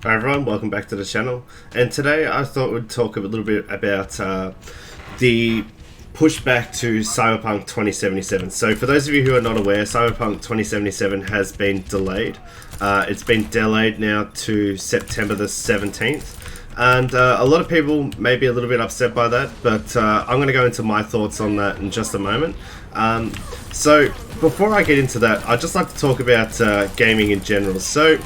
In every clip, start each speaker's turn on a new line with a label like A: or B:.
A: Hi everyone, welcome back to the channel. And today I thought we'd talk a little bit about the pushback to Cyberpunk 2077. So for those of you who are not aware, Cyberpunk 2077 has been delayed. It's been delayed now to September the 17th. And a lot of people may be a little bit upset by that, but I'm going to go into my thoughts on that in just a moment. So before I get into that, I'd just like to talk about gaming in general. So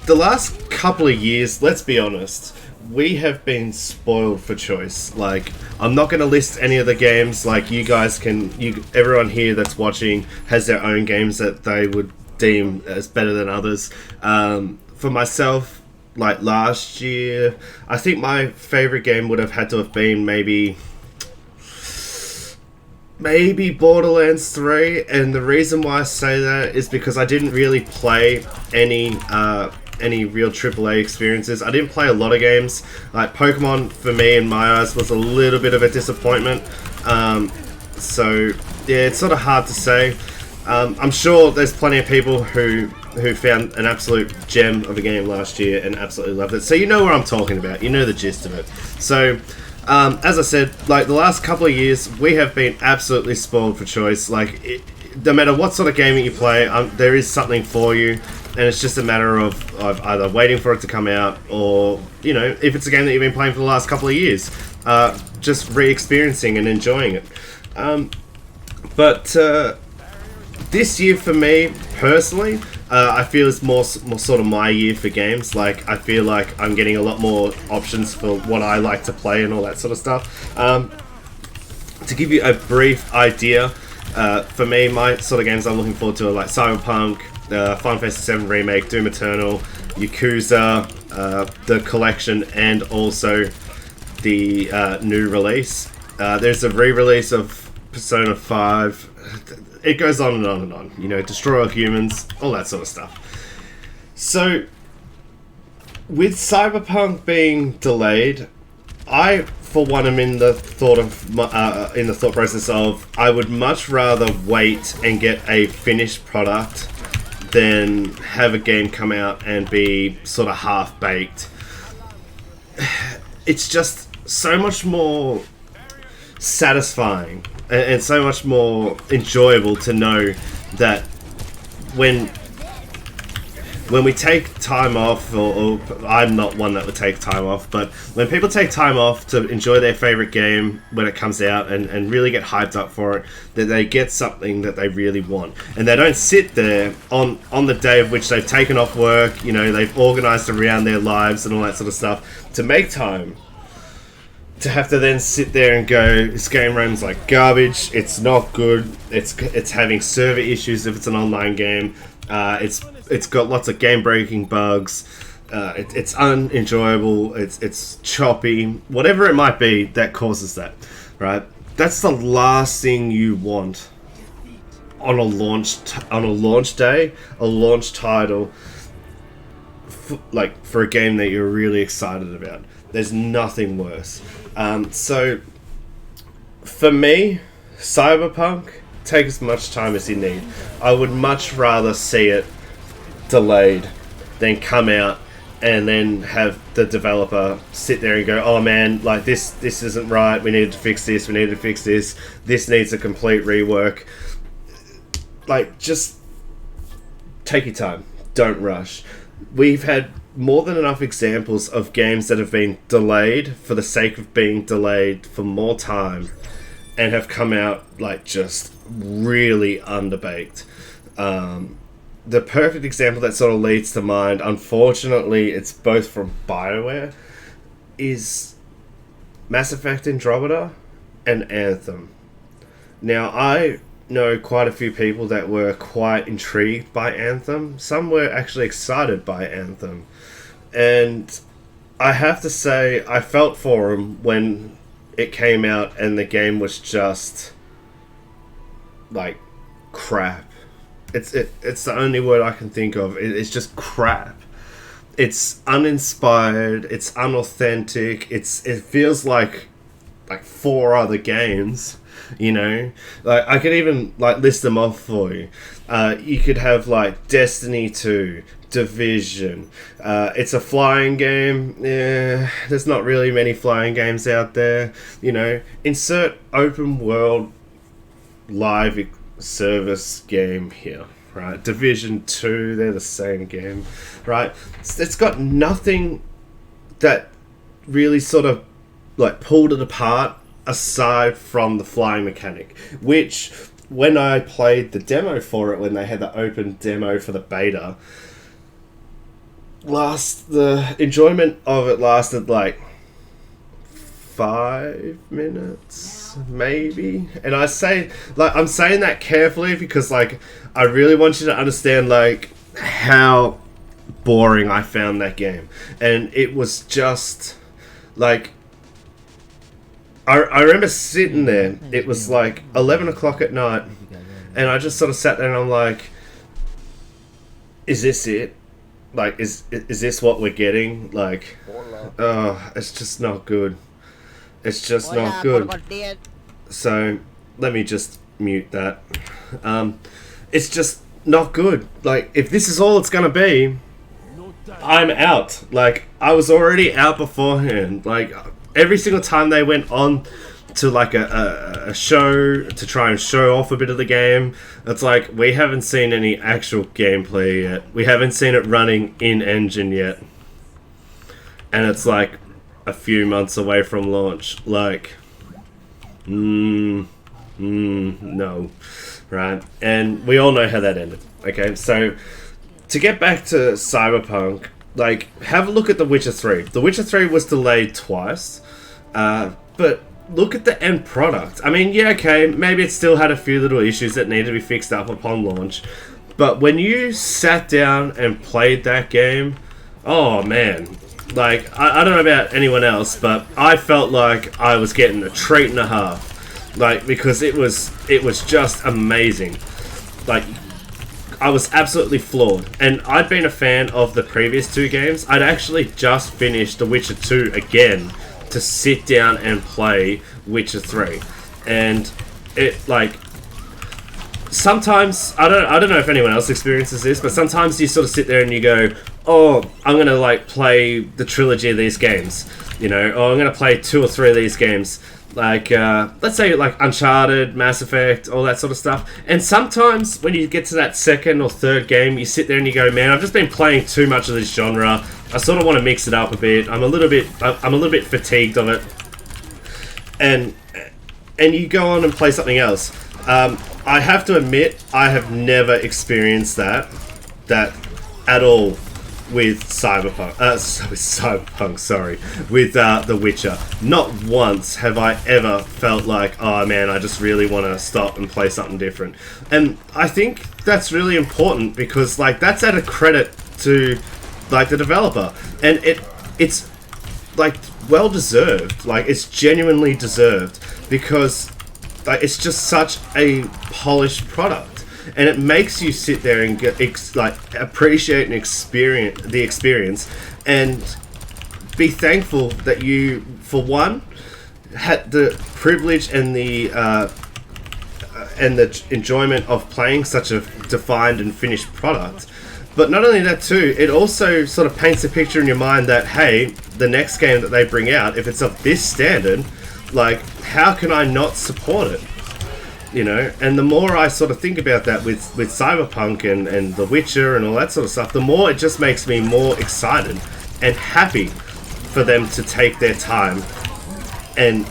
A: the last couple of years, let's be honest, we have been spoiled for choice. Like, I'm not going to list any of the games. Like, you guys can, everyone here that's watching has their own games that they would deem as better than others. For myself, like last year, I think my favorite game would have had to have been maybe Borderlands 3, and the reason why I say that is because I didn't really play any real AAA experiences. I didn't play a lot of games. Like Pokemon, for me, in my eyes, was a little bit of a disappointment. So yeah, it's sort of hard to say. I'm sure there's plenty of people who found an absolute gem of a game last year and absolutely loved it. So you know what I'm talking about. You know the gist of it. So as I said, like the last couple of years, we have been absolutely spoiled for choice. Like, no matter what sort of game you play, there is something for you, and it's just a matter of either waiting for it to come out, or, you know, if it's a game that you've been playing for the last couple of years, just re-experiencing and enjoying it. But this year for me, personally, I feel it's more sort of my year for games. Like, I feel like I'm getting a lot more options for what I like to play and all that sort of stuff. To give you a brief idea, for me, my sort of games I'm looking forward to are like Cyberpunk, Final Fantasy VII Remake, Doom Eternal, Yakuza, the collection, and also the new release. There's a re-release of Persona 5. It goes on and on and on. You know, Destroy All Humans, all that sort of stuff. So, with Cyberpunk being delayed, I, for one, am in the thought process of I would much rather wait and get a finished product than have a game come out and be sort of half baked. It's just so much more satisfying and so much more enjoyable to know that when we take time off, or I'm not one that would take time off, but when people take time off to enjoy their favorite game when it comes out and really get hyped up for it, that they get something that they really want. And they don't sit there on the day of which they've taken off work, you know, they've organized around their lives and all that sort of stuff to make time, to have to then sit there and go, this game runs like garbage, it's not good, it's having server issues if it's an online game, it's got lots of game-breaking bugs, it's unenjoyable, it's choppy, whatever it might be that causes that, right? That's the last thing you want on a launch day, a launch title, for a game that you're really excited about. There's nothing worse. So, for me, Cyberpunk, take as much time as you need. I would much rather see it delayed than come out and then have the developer sit there and go, oh man, like this isn't right, we needed to fix this, this needs a complete rework. Like, just take your time. Don't rush. We've had more than enough examples of games that have been delayed for the sake of being delayed for more time and have come out like just really underbaked. The perfect example that sort of leads to mind, unfortunately it's both from BioWare, is Mass Effect Andromeda and Anthem. Now, I know quite a few people that were quite intrigued by Anthem. Some were actually excited by Anthem. And I have to say, I felt for them when it came out and the game was just like crap. It's the only word I can think of. It's just crap. It's uninspired, it's unauthentic, it feels like 4 other games. You know, like I could even like list them off for you. You could have like Destiny 2, Division. It's a flying game. Yeah, there's not really many flying games out there. You know, insert open world live service game here. Right, Division 2, they're the same game, right? It's got nothing that really sort of like pulled it apart aside from the flying mechanic, which when I played the demo for it, when they had the open demo for the beta, the enjoyment of it lasted like 5 minutes maybe. And I say, like, I'm saying that carefully because like I really want you to understand like how boring I found that game. And it was just like I remember sitting there, it was like 11 o'clock at night, and I just sort of sat there and I'm like, is this it? Like, is this what we're getting? Like, oh, it's just not good. It's just not good. So, let me just mute that. It's just not good. Like, if this is all it's gonna be, I'm out. Like, I was already out beforehand. Like, every single time they went on to like a show to try and show off a bit of the game, it's like, we haven't seen any actual gameplay yet. We haven't seen it running in engine yet. And it's like a few months away from launch. Like, no. Right? And we all know how that ended. Okay, so to get back to Cyberpunk, like, have a look at The Witcher 3. The Witcher 3 was delayed twice, but look at the end product. I mean, yeah, okay, maybe it still had a few little issues that needed to be fixed up upon launch, but when you sat down and played that game, oh man, like, I don't know about anyone else, but I felt like I was getting a treat and a half, like, because it was just amazing. Like, I was absolutely floored. And I'd been a fan of the previous two games. I'd actually just finished The Witcher 2 again to sit down and play Witcher 3. And it, like, sometimes, I don't know if anyone else experiences this, but sometimes you sort of sit there and you go, oh, I'm gonna like play the trilogy of these games, you know, or I'm gonna play 2 or 3 of these games. Like, let's say like Uncharted, Mass Effect, all that sort of stuff. And sometimes when you get to that second or third game, you sit there and you go, man, I've just been playing too much of this genre. I sort of want to mix it up a bit. I'm a little bit fatigued of it. And you go on and play something else. I have to admit, I have never experienced that at all with Cyberpunk, with The Witcher. Not once have I ever felt like, oh man, I just really want to stop and play something different. And I think that's really important because, like, that's at a credit to, like, the developer, and it's like well deserved. Like, it's genuinely deserved because, like, it's just such a polished product. And it makes you sit there and get, appreciate and experience the experience, and be thankful that you, for one, had the privilege and the enjoyment of playing such a defined and finished product. But not only that too, it also sort of paints a picture in your mind that, hey, the next game that they bring out, if it's of this standard, like, how can I not support it? You know, and the more I sort of think about that with Cyberpunk and The Witcher and all that sort of stuff, the more it just makes me more excited and happy for them to take their time and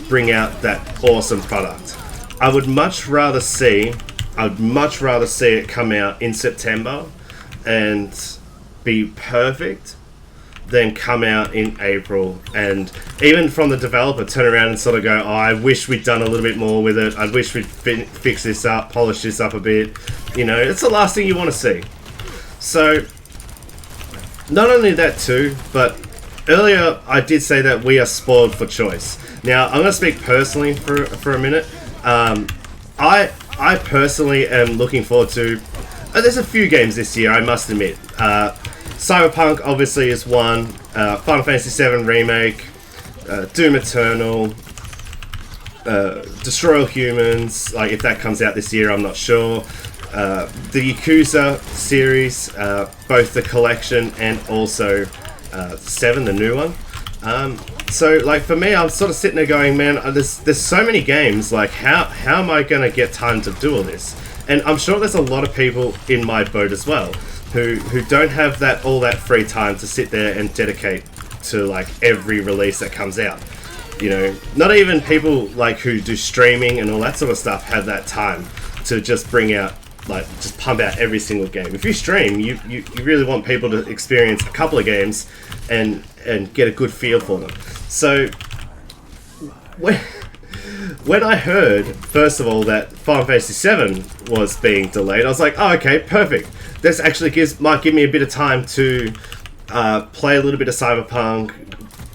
A: bring out that awesome product. I would much rather see it come out in September and be perfect than come out in April, and even from the developer turn around and sort of go, oh, I wish we'd done a little bit more with it, I wish we'd fix this up, polish this up a bit. You know, it's the last thing you want to see. So, not only that too, but earlier I did say that we are spoiled for choice. Now, I'm going to speak personally for a minute. I personally am looking forward to, there's a few games this year, I must admit. Cyberpunk obviously is one, Final Fantasy VII Remake, Doom Eternal, Destroy All Humans, like if that comes out this year, I'm not sure. The Yakuza series, both the collection and also 7, the new one. So like for me, I'm sort of sitting there going, man, there's so many games, like how am I going to get time to do all this? And I'm sure there's a lot of people in my boat as well who don't have all that free time to sit there and dedicate to like every release that comes out. You know, not even people like who do streaming and all that sort of stuff have that time to just bring out, like, just pump out every single game. If you stream, you really want people to experience a couple of games and get a good feel for them. So when I heard, first of all, that Final Fantasy VII was being delayed, I was like, oh, okay, perfect. This actually might give me a bit of time to play a little bit of Cyberpunk,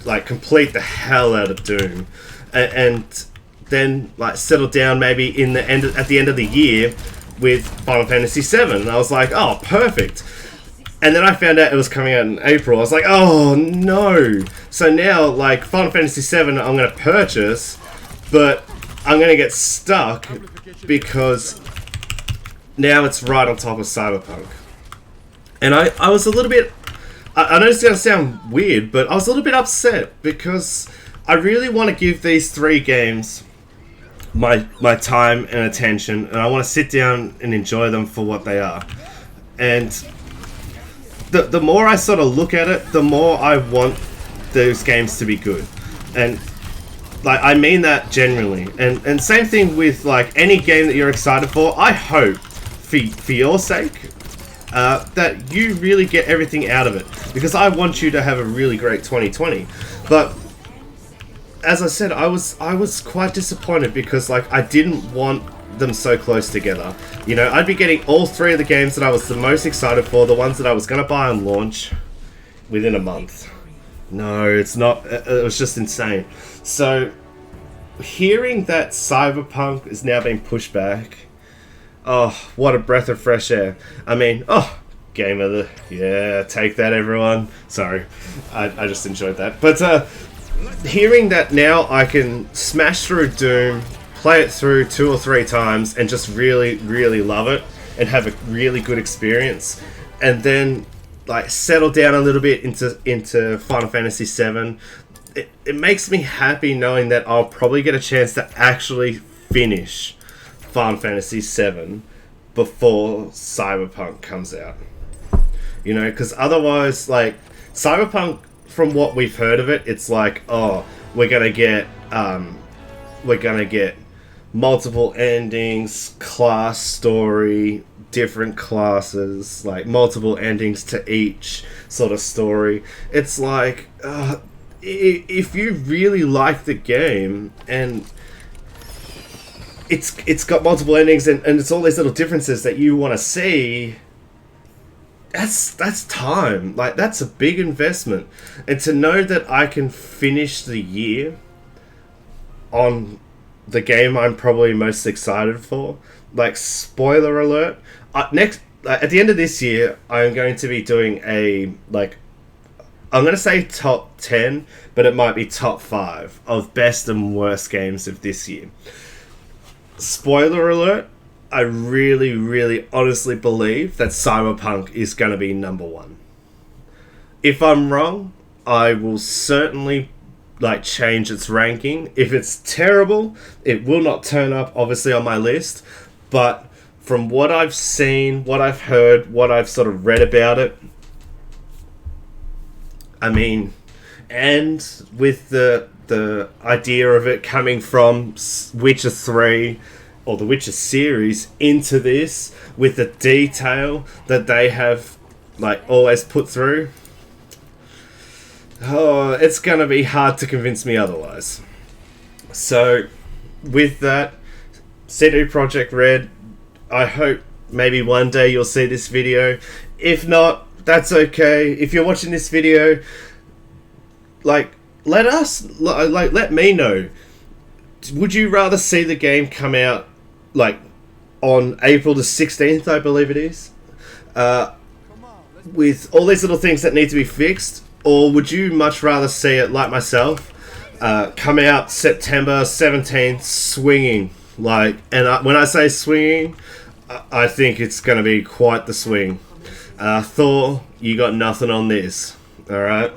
A: like complete the hell out of Doom, and then like settle down maybe at the end of the year with Final Fantasy VII. And I was like, oh, perfect. And then I found out it was coming out in April. I was like, oh no. So now, like, Final Fantasy VII I'm going to purchase, but I'm going to get stuck because now it's right on top of Cyberpunk. And I was a little bit... I know it's going to sound weird, but I was a little bit upset because I really want to give these 3 games my time and attention, and I want to sit down and enjoy them for what they are. And the more I sort of look at it, the more I want those games to be good. And like, I mean that genuinely. And same thing with like any game that you're excited for. I hope for your sake that you really get everything out of it, because I want you to have a really great 2020. But as I said, I was quite disappointed because like I didn't want them so close together. You know, I'd be getting all 3 of the games that I was the most excited for, the ones that I was going to buy on launch, within a month. No, it's not. It was just insane. So hearing that Cyberpunk is now being pushed back, oh, what a breath of fresh air. I mean, oh, game of the... Yeah, take that, everyone. Sorry, I just enjoyed that. But hearing that now I can smash through Doom, play it through 2 or 3 times, and just really, really love it, and have a really good experience, and then like settle down a little bit into Final Fantasy VII, it makes me happy knowing that I'll probably get a chance to actually finish Final Fantasy VII before Cyberpunk comes out. You know, because otherwise, like, Cyberpunk, from what we've heard of it, it's like, oh, we're gonna get multiple endings, class story, different classes, like multiple endings to each sort of story. It's like, if you really like the game and it's got multiple endings and it's all these little differences that you want to see, that's time. Like, that's a big investment. And to know that I can finish the year on the game I'm probably most excited for, like, spoiler alert, at the end of this year, I'm going to be doing I'm going to say top 10, but it might be top 5 of best and worst games of this year. Spoiler alert, I really, really honestly believe that Cyberpunk is going to be number 1. If I'm wrong, I will certainly change its ranking. If it's terrible, it will not turn up obviously on my list, but from what I've seen, what I've heard, what I've sort of read about it, I mean, and with the idea of it coming from Witcher 3 or the Witcher series into this, with the detail that they have always put through, oh, it's gonna be hard to convince me otherwise. So with that, CD Projekt Red, I hope maybe one day you'll see this video. If not, that's okay. If you're watching this video, let me know. Would you rather see the game come out on April the 16th, I believe it is, with all these little things that need to be fixed, or would you much rather see it, like myself, come out September 17th, swinging. Like, and when I say swinging, I think it's going to be quite the swing. Thor, you got nothing on this. Alright?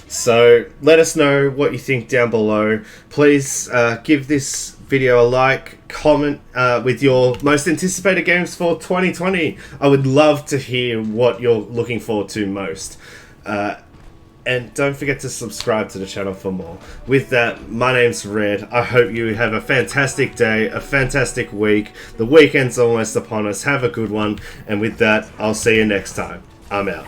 A: So, let us know what you think down below. Please give this video a like, comment with your most anticipated games for 2020. I would love to hear what you're looking forward to most. And don't forget to subscribe to the channel for more. With that, my name's Red. I hope you have a fantastic day, a fantastic week. The weekend's almost upon us. Have a good one. And with that, I'll see you next time. I'm out.